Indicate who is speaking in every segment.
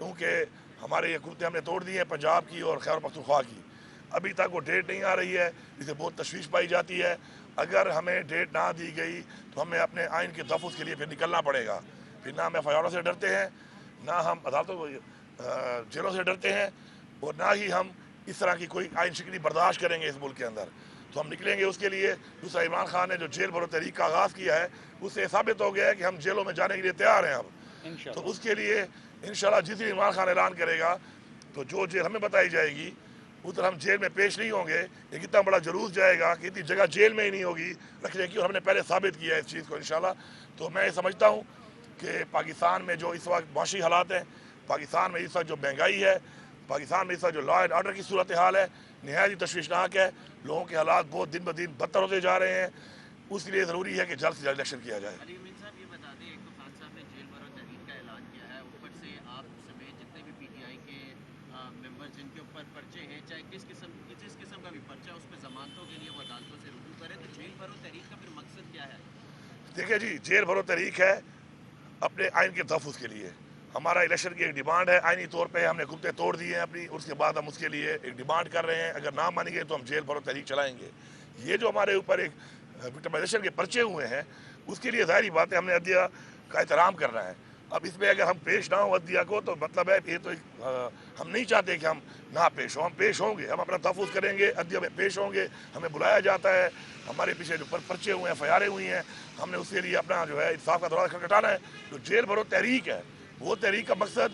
Speaker 1: کیونکہ ہمارے یہ حکومتیں ہم نے توڑ دی ہیں پنجاب کی اور خیبر پختونخوا کی. ابھی تک وہ ڈیٹ نہیں آ رہی ہے، جسے بہت تشویش پائی جاتی ہے. اگر ہمیں ڈیٹ نہ دی گئی تو ہمیں اپنے آئین کے تحفظ کے لیے پھر نکلنا پڑے گا. پھر نہ ہم ایف آئی آروں سے ڈرتے ہیں، نہ ہم عدالتوں جیلوں سے ڈرتے ہیں، اور نہ ہی ہم اس طرح کی کوئی آئین شکنی برداشت کریں گے اس ملک کے اندر. تو ہم نکلیں گے اس کے لیے. دوسرا، عمران خان نے جو جیل بھرو تحریک کا آغاز کیا ہے اس سے ثابت ہو گیا ہے کہ ہم جیلوں میں جانے کے لیے تیار ہیں اب. تو اس کے لیے انشاءاللہ جس دن عمران خان اعلان کرے گا تو جو جیل ہمیں بتائی جائے گی ادھر ہم جیل میں پیش نہیں ہوں گے. ایک اتنا بڑا جلوس جائے گا کہ اتنی جگہ جیل میں ہی نہیں ہوگی رکھنے کی، اور ہم نے پہلے ثابت کیا ہے اس چیز کو انشاءاللہ. تو میں یہ سمجھتا ہوں کہ پاکستان میں جو اس وقت معاشی حالات ہیں، پاکستان میں اس وقت جو مہنگائی ہے، پاکستان میں اس وقت جو لا اینڈ آرڈر کی صورتحال ہے، نہایت ہی تشویشناک ہے. لوگوں کے حالات بہت دن بدن بدتر ہوتے جا رہے ہیں. اس لیے ضروری ہے کہ جلد سے جلد الیکشن کیا جائے.
Speaker 2: علی امین صاحب یہ بتا دیں، ایک تو خان صاحب نے جیل بھرو تحریک کا اعلان کیا ہے، اوپر سے آپ سمیت جتنے بھی پی ٹی آئی کے ممبر جن کے اوپر پرچے ہیں، چاہے کس قسم کا بھی پرچہ، اس پہ ضمانتوں کے لیے وہ عدالتوں سے رجوع کریں. تو جیل بھرو تحریک کا پھر مقصد کیا ہے؟
Speaker 1: دیکھیں جی، جیل بھرو تحریک ہے اپنے آئین کے تحفظ کے لیے. ہمارا الیکشن کی ایک ڈیمانڈ ہے. آئینی طور پہ ہم نے حکومتیں توڑ دی ہیں اپنی، اس کے بعد ہم اس کے لیے ایک ڈیمانڈ کر رہے ہیں. اگر نہ مانیں گے تو ہم جیل بھرو تحریک چلائیں گے. یہ جو ہمارے اوپر ایک وکٹمائزیشن کے پرچے ہوئے ہیں اس کے لیے ظاہری بات ہے ہم نے عدلیہ کا احترام کرنا ہے. اب اس میں اگر ہم پیش نہ ہوں عدلیہ کو تو مطلب ہے یہ تو ہم نہیں چاہتے کہ ہم نہ پیش ہوں. ہم پیش ہوں گے، ہم اپنا تحفظ کریں گے، عدلیہ میں پیش ہوں گے. ہمیں بلایا جاتا ہے، ہمارے پیچھے جو پرچے ہوئے ہیں، فیارے ہوئی ہیں، ہم نے اس کے لیے اپنا جو ہے انصاف کا دروازہ کھٹکھٹانا ہے. جو جیل بھرو تحریک ہے وہ تحریک کا مقصد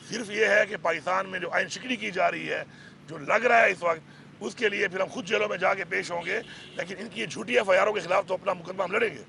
Speaker 1: صرف یہ ہے کہ پاکستان میں جو آئین شکنی کی جا رہی ہے، جو لگ رہا ہے اس وقت، اس کے لیے پھر ہم خود جیلوں میں جا کے پیش ہوں گے. لیکن ان کی یہ جھوٹی ایف آئی آروں کے خلاف تو اپنا مقدمہ ہم لڑیں گے.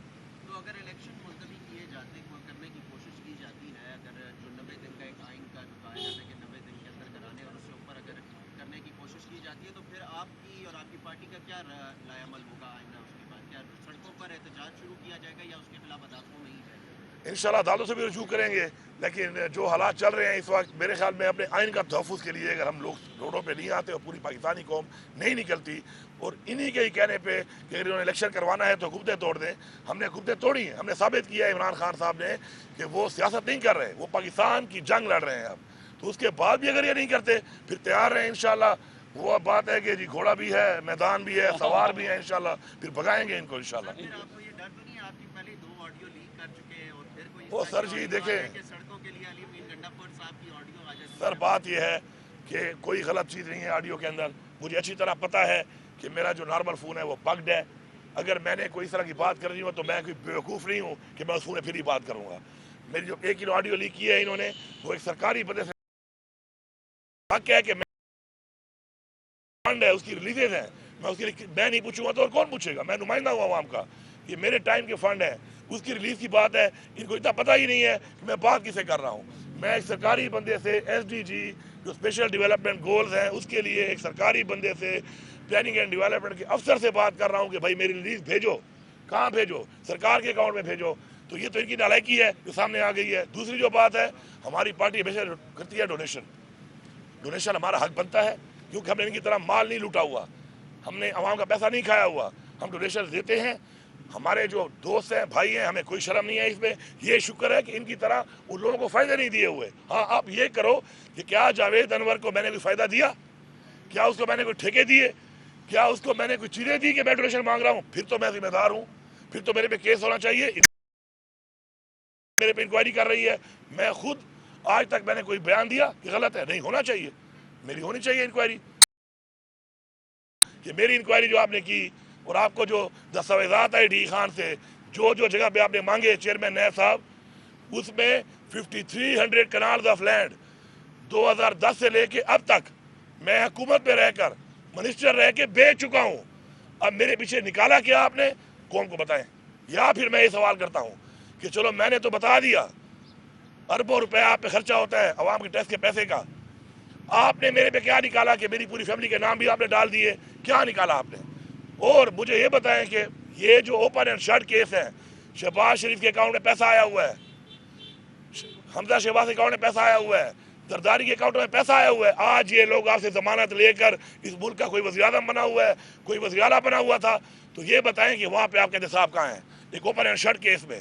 Speaker 2: تو اگر الیکشن ملتوی کیے جاتے کرنے کی کوشش کی جاتی ہے، اگر جو 90 دن کا ایک آئین کا جو کہا جاتا ہے کہ 90 دن کے اندر کرانے، اور اس سے اوپر اگر کرنے کی کوشش کی جاتی ہے تو پھر آپ کی اور آپ کی پارٹی کا کیا رائے عمل ہوگا آئندہ؟ اس کے بعد کیا سڑکوں پر احتجاج شروع کیا جائے گا یا اس کے خلاف عدالتوں میں ہی جائے گا؟
Speaker 1: انشاءاللہ عدالتوں سے بھی رجوع کریں گے. لیکن جو حالات چل رہے ہیں اس وقت، میرے خیال میں اپنے آئین کا تحفظ کے لیے اگر ہم لوگ روڈوں پہ نہیں آتے اور پوری پاکستانی قوم نہیں نکلتی اور انہی کے ہی کہنے پہ کہ اگر انہوں نے الیکشن کروانا ہے تو حکومتیں توڑ دیں. ہم نے حکومتیں توڑی ہیں. ہم نے ثابت کیا ہے عمران خان صاحب نے کہ وہ سیاست نہیں کر رہے، وہ پاکستان کی جنگ لڑ رہے ہیں اب. تو اس کے بعد بھی اگر یہ نہیں کرتے پھر تیار رہیں انشاءاللہ. وہ بات ہے کہ جی گھوڑا بھی ہے، میدان بھی ہے، سوار بھی ہے، انشاءاللہ پھر بھگائیں گے ان کو انشاءاللہ.
Speaker 2: پھر آپ کو یہ ڈر تو نہیں، آپ کی پہلے 2 آڈیو لیک کر چکے ہیں اور پھر کوئی
Speaker 1: وہ سر جی دیکھیں
Speaker 2: کہ سڑکوں کے لیے علی امین گنڈا صاحب کی آڈیو آ جاتی؟
Speaker 1: سر بات یہ ہے کہ کوئی غلط چیز نہیں ہے آڈیو کے اندر. مجھے اچھی طرح پتہ ہے کہ میرا جو نارمل فون ہے وہ بگڈ ہے. اگر میں نے کوئی اس طرح کی بات کر رہی ہوں تو میں کوئی بیوقوف نہیں ہوں کہ میں اس فون میں پھر ہی بات کروں گا. میری جو ایک ہی آڈیو لیک کی ہے انہوں نے، وہ ایک سرکاری بندے سے حق ہے کہ میں فنڈ ہے، اس کی ریلیزز ہیں، میں اس کے لیے میں نہیں پوچھوں گا تو اور کون پوچھے گا؟ میں نمائندہ ہوں عوام کا. یہ میرے ٹائم کے فنڈ ہیں، اس کی ریلیز کی بات ہے. ان کو اتنا پتہ ہی نہیں ہے کہ میں بات کسے کر رہا ہوں. میں ایک سرکاری بندے سے ایس ڈی جی جو اسپیشل ڈیولپمنٹ گولز ہیں اس کے لیے ایک سرکاری بندے سے، پلاننگ اینڈ ڈیولپمنٹ کے افسر سے بات کر رہا ہوں کہ بھائی میری ریلیز بھیجو. کہاں بھیجو؟ سرکار کے اکاؤنٹ میں بھیجو. تو یہ تو ان کی نالائکی ہے جو سامنے آ گئی ہے. دوسری جو بات ہے، ہماری پارٹی ہمیشہ کرتی ہے ڈونیشن ہمارا حق بنتا ہے کیونکہ ہم نے ان کی طرح مال نہیں لوٹا ہوا، ہم نے عوام کا پیسہ نہیں کھایا ہوا. ہم ڈونیشن دیتے ہیں. ہمارے جو دوست ہیں، بھائی ہیں، ہمیں کوئی شرم نہیں ہے اس میں. یہ شکر ہے کہ ان کی طرح ان لوگوں کو فائدہ نہیں دیے ہوئے. ہاں آپ یہ کرو کہ کیا جاوید انور کو میں نے کوئی فائدہ دیا؟ کیا اس کو میں نے کوئی ٹھیکے دیے؟ کیا اس کو میں نے کوئی چیزیں دی کہ میں ڈونیشن مانگ رہا ہوں؟ پھر تو میں ذمہ دار ہوں، پھر تو میرے پہ کیس ہونا چاہیے. میرے پہ انکوائری کر رہی ہے. میں خود آج تک میں نے کوئی بیان دیا کہ غلط ہے؟ نہیں ہونا چاہیے. میری ہونی چاہیے انکوائری. کہ میری انکوائری جو آپ نے کی اور آپ کو جو دستاویزات آئے ڈی خان سے جو جگہ پہ آپ نے مانگے چیئرمین نیب صاحب، اس میں 5300 کنالز آف لینڈ 2010 سے لے کے اب تک میں حکومت میں رہ کر منسٹر رہ کے بیچ چکا ہوں. اب میرے پیچھے نکالا کیا آپ نے؟ قوم کو بتائیں. یا پھر میں یہ سوال کرتا ہوں کہ چلو میں نے تو بتا دیا، اربوں روپے آپ پہ خرچہ ہوتا ہے عوام کے ٹیکس کے پیسے کا. آپ نے میرے پہ کیا نکالا کہ میری پوری فیملی کے نام بھی آپ نے ڈال دیے؟ کیا نکالا آپ نے؟ اور مجھے یہ بتائیں کہ یہ جو اوپن اینڈ شٹ کیس ہے، شہباز شریف کے اکاؤنٹ میں پیسہ آیا ہوا ہے، حمزہ شہباز کے اکاؤنٹ میں پیسہ آیا ہوا ہے، زرداری کے اکاؤنٹ میں پیسہ آیا ہوا ہے. آج یہ لوگ آپ سے ضمانت لے کر اس ملک کا کوئی وزیر اعظم بنا ہوا ہے، کوئی وزیر اعلیٰ بنا ہوا تھا. تو یہ بتائیں کہ وہاں پہ آپ کے احتساب کہاں ہیں؟ ایک اوپن اینڈ شٹ کیس میں